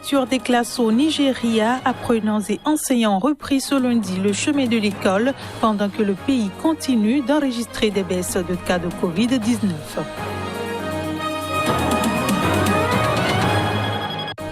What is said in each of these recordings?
réouverture des classes au Nigeria, apprenants et enseignants repris ce lundi le chemin de l'école pendant que le pays continue d'enregistrer des baisses de cas de Covid-19.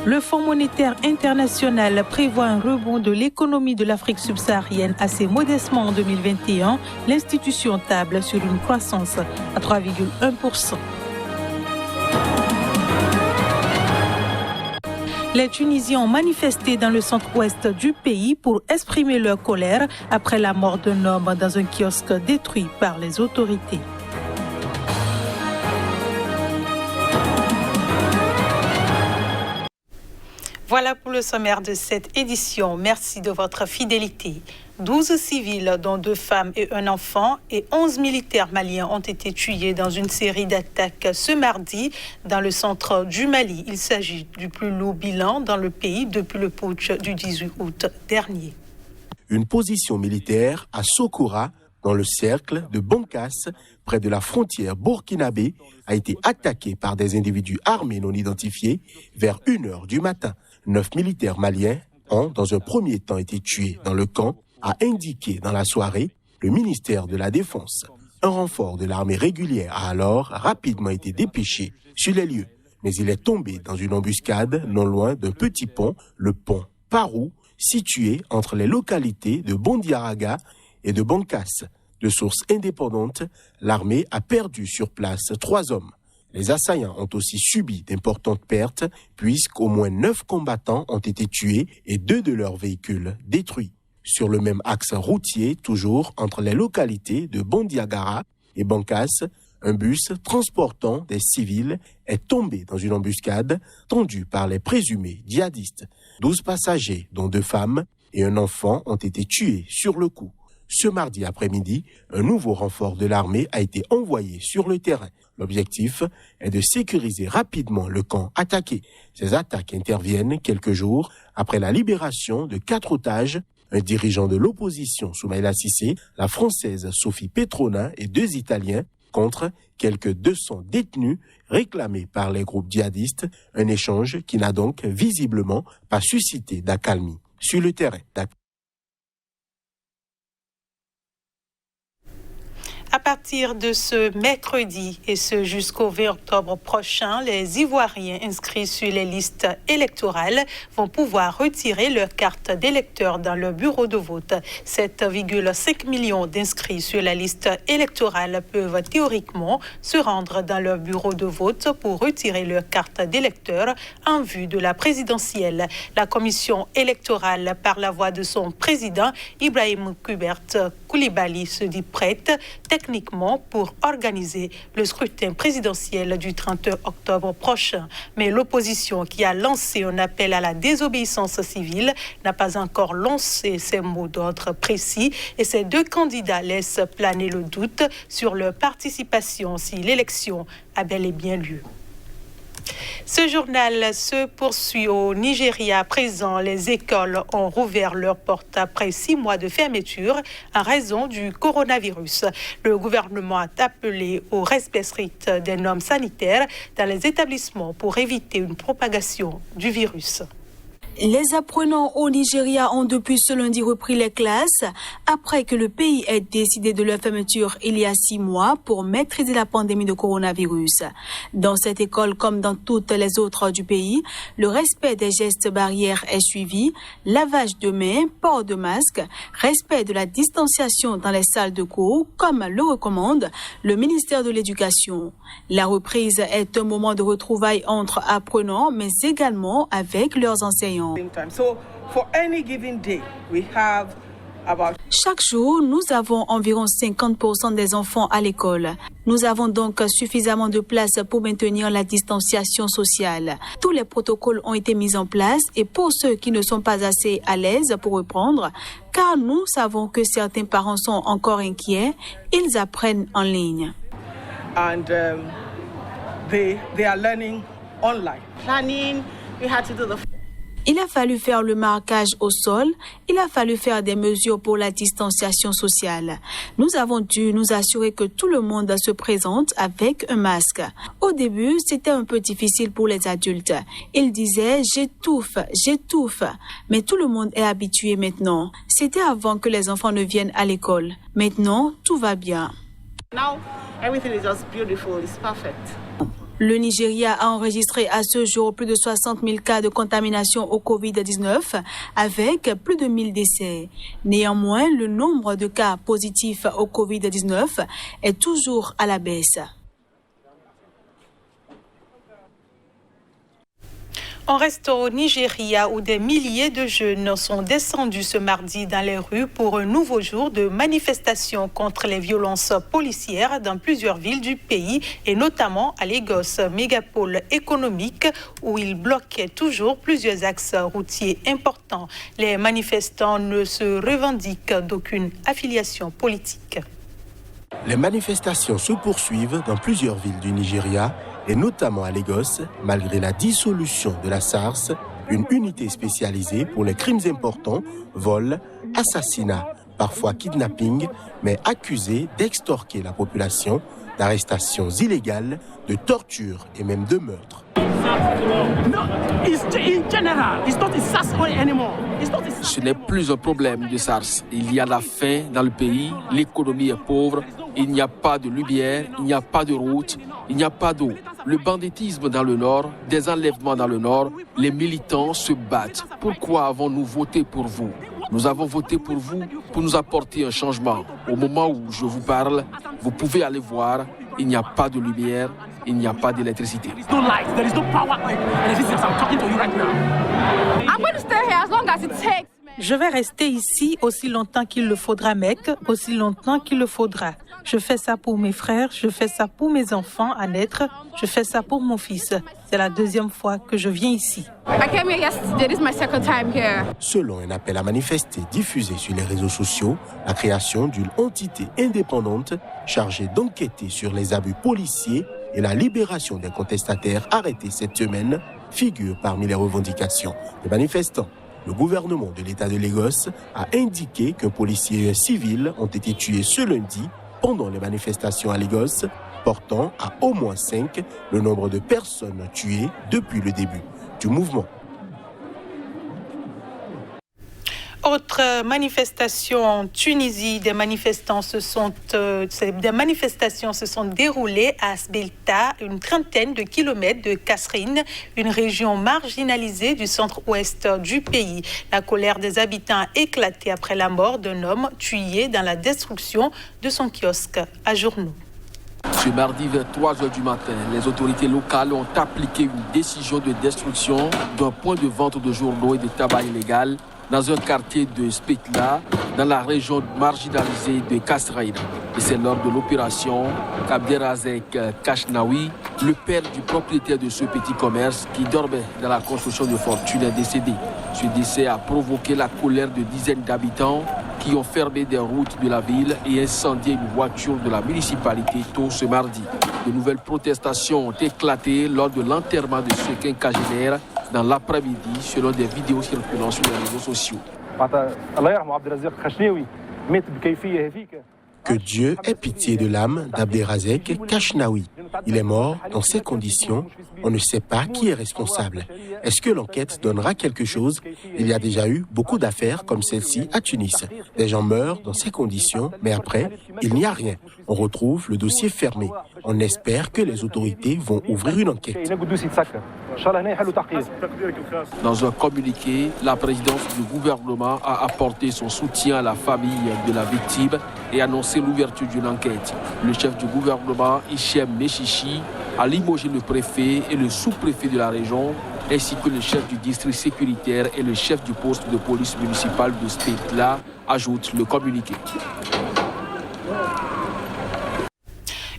Le Fonds monétaire international prévoit un rebond de l'économie de l'Afrique subsaharienne assez modestement en 2021. L'institution table sur une croissance à 3,1%. Les Tunisiens ont manifesté dans le centre-ouest du pays pour exprimer leur colère après la mort d'un homme dans un kiosque détruit par les autorités. Voilà pour le sommaire de cette édition. Merci de votre fidélité. 12 civils, dont 2 femmes et un enfant, et 11 militaires maliens ont été tués dans une série d'attaques ce mardi dans le centre du Mali. Il s'agit du plus lourd bilan dans le pays depuis le putsch du 18 août dernier. Une position militaire à Sokoura, dans le cercle de Bankas, près de la frontière burkinabé, a été attaquée par des individus armés non identifiés vers 1h du matin. 9 militaires maliens ont, dans un premier temps, été tués dans le camp, a indiqué dans la soirée le ministère de la Défense. Un renfort de l'armée régulière a alors rapidement été dépêché sur les lieux, mais il est tombé dans une embuscade non loin d'un petit pont, le pont Parou, situé entre les localités de Bondiaraga et de Bankas. De sources indépendantes, l'armée a perdu sur place 3 hommes. Les assaillants ont aussi subi d'importantes pertes puisqu'au moins 9 combattants ont été tués et 2 de leurs véhicules détruits. Sur le même axe routier, toujours entre les localités de Bondiagara et Bankas, un bus transportant des civils est tombé dans une embuscade tendue par les présumés djihadistes. 12 passagers, dont 2 femmes et un enfant, ont été tués sur le coup. Ce mardi après-midi, un nouveau renfort de l'armée a été envoyé sur le terrain. L'objectif est de sécuriser rapidement le camp attaqué. Ces attaques interviennent quelques jours après la libération de 4 otages, un dirigeant de l'opposition Soumaïla Cissé, la française Sophie Petrona et 2 Italiens, contre quelques 200 détenus réclamés par les groupes djihadistes, un échange qui n'a donc visiblement pas suscité d'accalmie sur le terrain. À partir de ce mercredi et ce jusqu'au 20 octobre prochain, les Ivoiriens inscrits sur les listes électorales vont pouvoir retirer leur carte d'électeur dans leur bureau de vote. 7,5 millions d'inscrits sur la liste électorale peuvent théoriquement se rendre dans leur bureau de vote pour retirer leur carte d'électeur en vue de la présidentielle. La commission électorale, par la voix de son président, Ibrahim Kubert Koulibaly, se dit prête techniquement pour organiser le scrutin présidentiel du 30 octobre prochain. Mais l'opposition, qui a lancé un appel à la désobéissance civile, n'a pas encore lancé ses mots d'ordre précis et ces 2 candidats laissent planer le doute sur leur participation si l'élection a bel et bien lieu. Ce journal se poursuit au Nigeria. À présent, les écoles ont rouvert leurs portes après 6 mois de fermeture en raison du coronavirus. Le gouvernement a appelé au respect strict des normes sanitaires dans les établissements pour éviter une propagation du virus. Les apprenants au Nigeria ont depuis ce lundi repris les classes après que le pays ait décidé de leur fermeture il y a 6 mois pour maîtriser la pandémie de coronavirus. Dans cette école, comme dans toutes les autres du pays, le respect des gestes barrières est suivi, lavage de mains, port de masque, respect de la distanciation dans les salles de cours, comme le recommande le ministère de l'Éducation. La reprise est un moment de retrouvailles entre apprenants, mais également avec leurs enseignants. Chaque jour, nous avons environ 50% des enfants à l'école. Nous avons donc suffisamment de place pour maintenir la distanciation sociale. Tous les protocoles ont été mis en place et pour ceux qui ne sont pas assez à l'aise pour reprendre, car nous savons que certains parents sont encore inquiets, ils apprennent en ligne. And they are learning online. Planning, we had to do the Il a fallu faire le marquage au sol, il a fallu faire des mesures pour la distanciation sociale. Nous avons dû nous assurer que tout le monde se présente avec un masque. Au début, c'était un peu difficile pour les adultes. Ils disaient « j'étouffe, j'étouffe ». Mais tout le monde est habitué maintenant. C'était avant que les enfants ne viennent à l'école. Maintenant, tout va bien. Now, everything is just beautiful, it's perfect. Le Nigeria a enregistré à ce jour plus de 60 000 cas de contamination au Covid-19 avec plus de 1000 décès. Néanmoins, le nombre de cas positifs au Covid-19 est toujours à la baisse. On reste au Nigeria où des milliers de jeunes sont descendus ce mardi dans les rues pour un nouveau jour de manifestation contre les violences policières dans plusieurs villes du pays et notamment à Lagos, mégapole économique où ils bloquaient toujours plusieurs axes routiers importants. Les manifestants ne se revendiquent d'aucune affiliation politique. Les manifestations se poursuivent dans plusieurs villes du Nigeria et notamment à Lagos, malgré la dissolution de la SARS, une unité spécialisée pour les crimes importants, vols, assassinats, parfois kidnapping, mais accusée d'extorquer la population, d'arrestations illégales, de torture et même de meurtres. Ce n'est plus un problème de SARS. Il y a la faim dans le pays, l'économie est pauvre, il n'y a pas de lumière, il n'y a pas de route, il n'y a pas d'eau. Le banditisme dans le nord, des enlèvements dans le nord, les militants se battent. Pourquoi avons-nous voté pour vous? Nous avons voté pour vous pour nous apporter un changement. Au moment où je vous parle, vous pouvez aller voir, il n'y a pas de lumière, il n'y a pas d'électricité. Je vais rester ici aussi longtemps qu'il le faudra, mec, aussi longtemps qu'il le faudra. Je fais ça pour mes frères, je fais ça pour mes enfants à naître, je fais ça pour mon fils. C'est la deuxième fois que je viens ici. Selon un appel à manifester diffusé sur les réseaux sociaux, la création d'une entité indépendante chargée d'enquêter sur les abus policiers et la libération des contestataires arrêtés cette semaine figure parmi les revendications des manifestants. Le gouvernement de l'État de Lagos a indiqué qu'un policier et un civil ont été tués ce lundi pendant les manifestations à Lagos, portant à au moins 5 le nombre de personnes tuées depuis le début du mouvement. Autre manifestation en Tunisie, des manifestations se sont déroulées à Sbelta, une trentaine de kilomètres de Kasserine, une région marginalisée du centre-ouest du pays. La colère des habitants a éclaté après la mort d'un homme tué dans la destruction de son kiosque à journaux. Ce mardi vers 3h du matin, les autorités locales ont appliqué une décision de destruction d'un point de vente de journaux et de tabac illégal dans un quartier de Spetla, dans la région marginalisée de Kasserine. Et c'est lors de l'opération qu'Abderrazek Kachnaoui, le père du propriétaire de ce petit commerce qui dormait dans la construction de fortune, est décédé. Ce décès a provoqué la colère de dizaines d'habitants qui ont fermé des routes de la ville et incendié une voiture de la municipalité tôt ce mardi. De nouvelles protestations ont éclaté lors de l'enterrement de ce quinquagénaire dans l'après-midi, selon des vidéos circulant sur les réseaux sociaux. Que Dieu ait pitié de l'âme d'Abderrazek Kachnaoui. Il est mort dans ces conditions. On ne sait pas qui est responsable. Est-ce que l'enquête donnera quelque chose? Il y a déjà eu beaucoup d'affaires comme celle-ci à Tunis. Des gens meurent dans ces conditions, mais après, il n'y a rien. On retrouve le dossier fermé. On espère que les autorités vont ouvrir une enquête. Dans un communiqué, la présidence du gouvernement a apporté son soutien à la famille de la victime et annoncé l'ouverture d'une enquête. Le chef du gouvernement, Hichem Mechichi, a limogé le préfet et le sous-préfet de la région, ainsi que le chef du district sécuritaire et le chef du poste de police municipale de Spetla, ajoute le communiqué.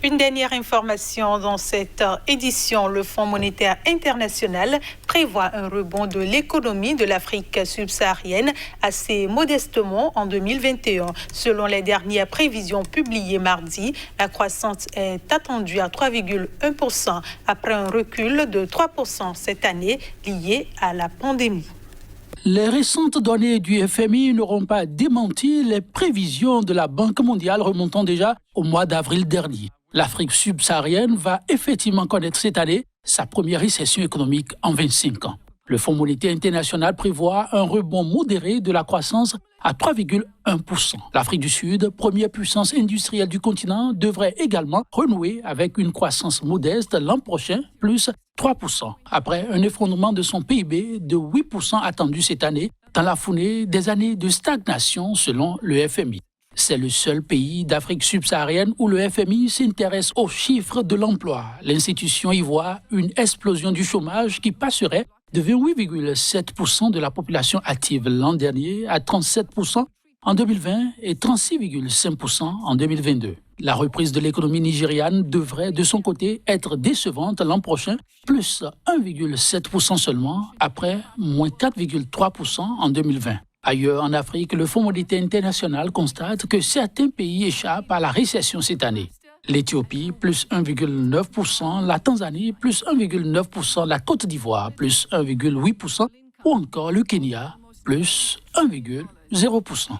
Une dernière information dans cette édition, le Fonds monétaire international prévoit un rebond de l'économie de l'Afrique subsaharienne assez modestement en 2021. Selon les dernières prévisions publiées mardi, la croissance est attendue à 3,1% après un recul de 3% cette année lié à la pandémie. Les récentes données du FMI n'auront pas démenti les prévisions de la Banque mondiale remontant déjà au mois d'avril dernier. L'Afrique subsaharienne va effectivement connaître cette année sa première récession économique en 25 ans. Le Fonds monétaire international prévoit un rebond modéré de la croissance à 3,1%. L'Afrique du Sud, première puissance industrielle du continent, devrait également renouer avec une croissance modeste l'an prochain, plus 3%, après un effondrement de son PIB de 8% attendu cette année, dans la foulée des années de stagnation selon le FMI. C'est le seul pays d'Afrique subsaharienne où le FMI s'intéresse aux chiffres de l'emploi. L'institution y voit une explosion du chômage qui passerait de 28,7% de la population active l'an dernier à 37% en 2020 et 36,5% en 2022. La reprise de l'économie nigériane devrait de son côté être décevante l'an prochain, plus 1,7% seulement, après moins 4,3% en 2020. Ailleurs en Afrique, le Fonds monétaire international constate que certains pays échappent à la récession cette année. L'Éthiopie, plus 1,9%, la Tanzanie, plus 1,9%, la Côte d'Ivoire, plus 1,8%, ou encore le Kenya, plus 1,0%.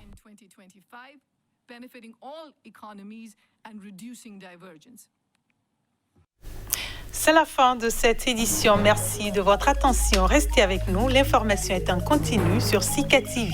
C'est la fin de cette édition. Merci de votre attention. Restez avec nous. L'information est en continu sur Sika TV.